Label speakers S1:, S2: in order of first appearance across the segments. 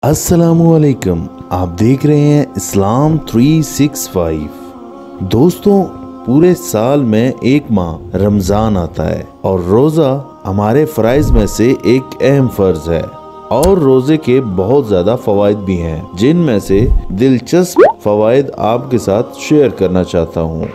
S1: अस्सलामुअलैकुम, आप देख रहे हैं इस्लाम 365। दोस्तों, पूरे साल में एक माह रमज़ान आता है और रोज़ा हमारे फ़राइज़ में से एक अहम फ़र्ज़ है और रोज़े के बहुत ज़्यादा फ़वाइद भी हैं, जिनमें से दिलचस्प फ़वाइद आपके साथ शेयर करना चाहता हूँ।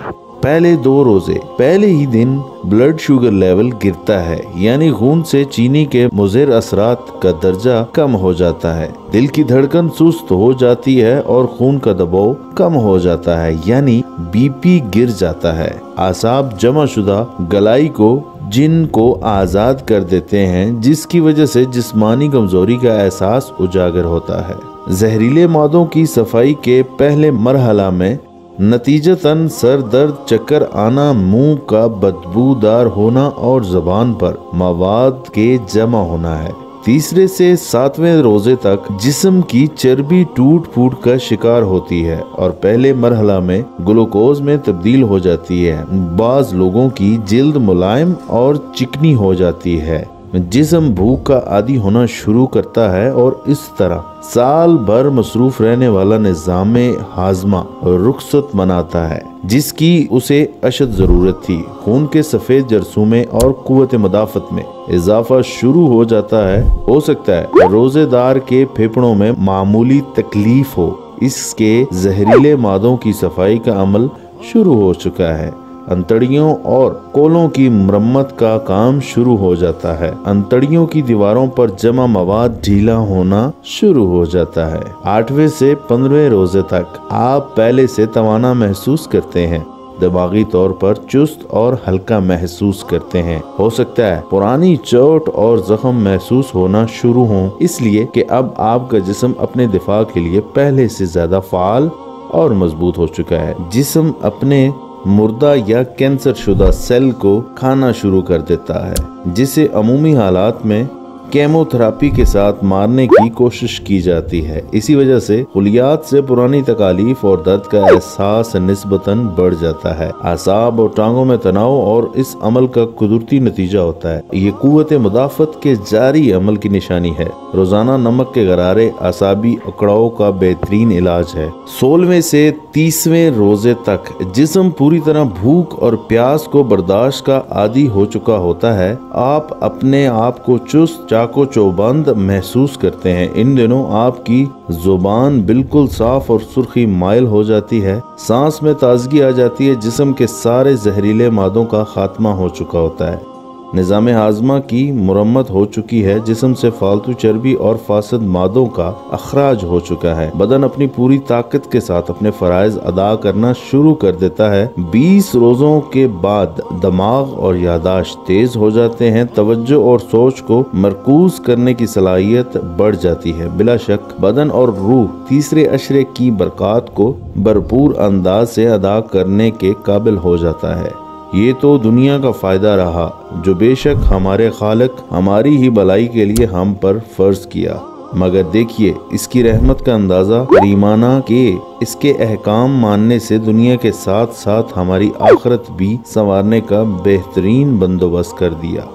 S1: पहले 2 रोजे, पहले ही दिन ब्लड शुगर लेवल गिरता है, यानी खून से चीनी के मुज़िर असरात का दर्जा कम हो जाता है। दिल की धड़कन सुस्त हो जाती है और खून का दबाव कम हो जाता है, यानी बीपी गिर जाता है। आसाब जमा शुदा गलाई को जिन को आज़ाद कर देते हैं, जिसकी वजह से जिस्मानी कमजोरी का एहसास उजागर होता है। जहरीले मादों की सफाई के पहले मरहला में नतीजतन सर दर्द, चक्कर आना, मुंह का बदबूदार होना और जबान पर मवाद के जमा होना है। तीसरे से 7वें रोजे तक जिस्म की चर्बी टूट फूट का शिकार होती है और पहले मरहला में ग्लूकोज में तब्दील हो जाती है। बाज लोगों की जिल्द मुलायम और चिकनी हो जाती है, जिस्म भूख का आदी होना शुरू करता है और इस तरह साल भर मसरूफ रहने वाला निज़ाम हाजमा रुखसत मनाता है, जिसकी उसे अशद जरूरत थी। खून के सफेद जरसूमे और कुव्वत मदाफत में इजाफा शुरू हो जाता है। हो सकता है रोजेदार के फेफड़ों में मामूली तकलीफ हो, इसके जहरीले मादों की सफाई का अमल शुरू हो चुका है। अंतड़ियों और कोलों की मरम्मत का काम शुरू हो जाता है। अंतड़ियों की दीवारों पर जमा मवाद ढीला होना शुरू हो जाता है। 8वें से 15वें रोजे तक आप पहले से तवाना महसूस करते हैं, दिमागी तौर पर चुस्त और हल्का महसूस करते हैं। हो सकता है पुरानी चोट और जख्म महसूस होना शुरू हो, इसलिए कि अब आपका जिस्म अपने दिफा के लिए पहले से ज्यादा फाल और मजबूत हो चुका है। जिस्म अपने मुर्दा या कैंसर शुदा सेल को खाना शुरू कर देता है, जिसे अमूमी हालात में केमोथेरापी के साथ मारने की कोशिश की जाती है। इसी वजह से खुलियात से पुरानी तकालीफ और दर्द का एहसास निस्बतन बढ़ जाता है। आसाब और टांगों में तनाव और इस अमल का कुदरती नतीजा होता है। ये कुव्वत मुदाफत के जारी अमल की निशानी है। रोजाना नमक के गरारे आसाबी अकड़ाव का बेहतरीन इलाज है। 16वें से 30वें रोजे तक जिस्म पूरी तरह भूख और प्यास को बर्दाश्त का आदी हो चुका होता है। आप अपने आप को चुस्त चाको चौबंद महसूस करते हैं। इन दिनों आपकी जुबान बिल्कुल साफ और सुर्खी माइल हो जाती है, सांस में ताजगी आ जाती है, जिस्म के सारे जहरीले मादों का खात्मा हो चुका होता है। निज़ाम हाजमा की मुरम्मत हो चुकी है, जिस्म से फालतू चर्बी और फासद मादों का अखराज हो चुका है। बदन अपनी पूरी ताकत के साथ अपने फराइज अदा करना शुरू कर देता है। 20 रोजों के बाद दिमाग और यादाश्त तेज हो जाते हैं। तवज्जो और सोच को मरकूज करने की सलाहियत बढ़ जाती है। बिला शक बदन और रूह तीसरे अशरे की बरकत को भरपूर अंदाज से अदा करने के काबिल हो जाता है। ये तो दुनिया का फायदा रहा, जो बेशक हमारे खालिक हमारी ही भलाई के लिए हम पर फर्ज किया, मगर देखिए इसकी रहमत का अंदाजा करीमाना के इसके अहकाम मानने से दुनिया के साथ साथ हमारी आखिरत भी संवारने का बेहतरीन बंदोबस्त कर दिया।